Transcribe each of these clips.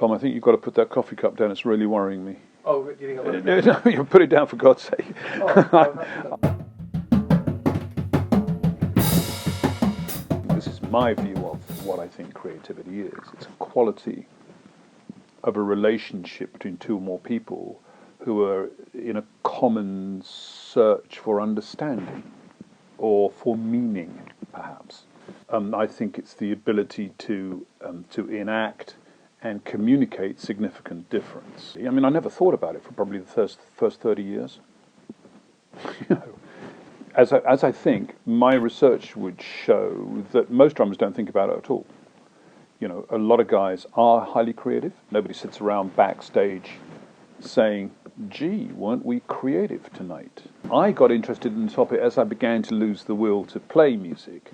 Tom, I think you've got to put that coffee cup down. It's really worrying me. Oh, do you think I've got it? No, you put it down for God's sake. This is my view of what I think creativity is. It's a quality of a relationship between two or more people who are in a common search for understanding or for meaning, perhaps. I think it's the ability to enact and communicate significant difference. I mean, I never thought about it for probably the first 30 years. You know, as I think, my research would show that most drummers don't think about it at all. You know, a lot of guys are highly creative. Nobody sits around backstage saying, gee, weren't we creative tonight? I got interested in the topic as I began to lose the will to play music.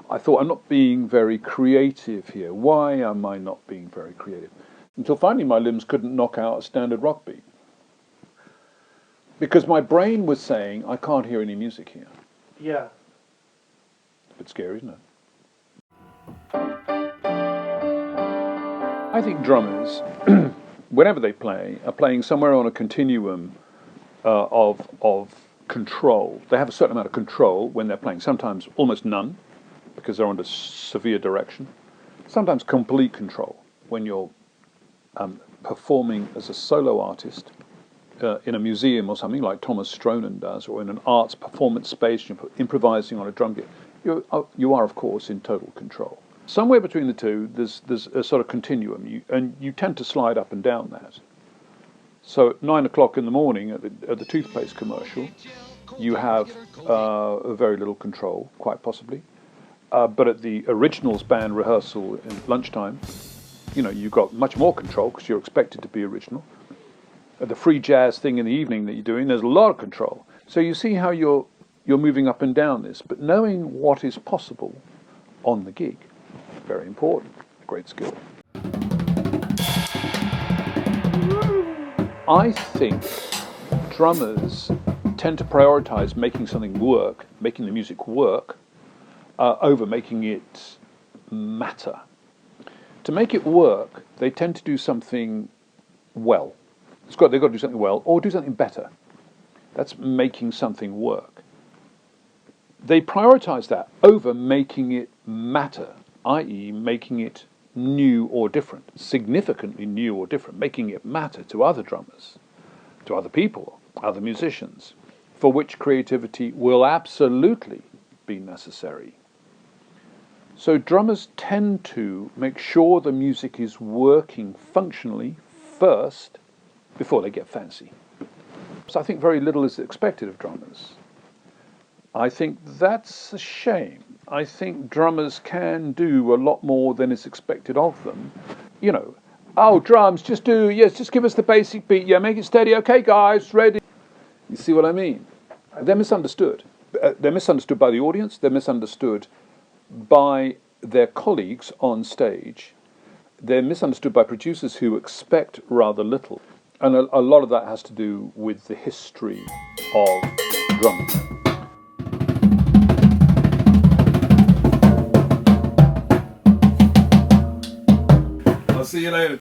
I thought, I'm not being very creative here. Why am I not being very creative? Until finally my limbs couldn't knock out a standard rock beat. Because my brain was saying, I can't hear any music here. Yeah. It's a bit scary, isn't it? I think drummers, whenever they play, are playing somewhere on a continuum of control. They have a certain amount of control when they're playing, sometimes almost none, because they're under severe direction. Sometimes complete control when you're performing as a solo artist in a museum or something like Thomas Stronan does, or in an arts performance space, you're improvising on a drum kit. You are, of course, in total control. Somewhere between the two, there's a sort of continuum, and you tend to slide up and down that. So at 9 o'clock in the morning at the toothpaste commercial, you have very little control, quite possibly. But at the originals band rehearsal in lunchtime, you know, you've got much more control because you're expected to be original. At the free jazz thing in the evening that you're doing, there's a lot of control. So you see how you're moving up and down this, but knowing what is possible on the gig, very important, a great skill. I think drummers tend to prioritize making something work, making the music work, over making it matter. To make it work, they tend to do something well. They've got to do something well, or do something better. That's making something work. They prioritize that over making it matter, i.e. making it new or different, significantly new or different, making it matter to other drummers, to other people, other musicians, for which creativity will absolutely be necessary. So drummers tend to make sure the music is working functionally first before they get fancy. So I think very little is expected of drummers. I think that's a shame. I think drummers can do a lot more than is expected of them. You know, oh, drums, just give us the basic beat. Yeah, make it steady. Okay, guys, ready. You see what I mean? They're misunderstood. They're misunderstood by the audience. They're misunderstood by their colleagues on stage. They're misunderstood by producers who expect rather little. And a lot of that has to do with the history of drumming. I'll see you later.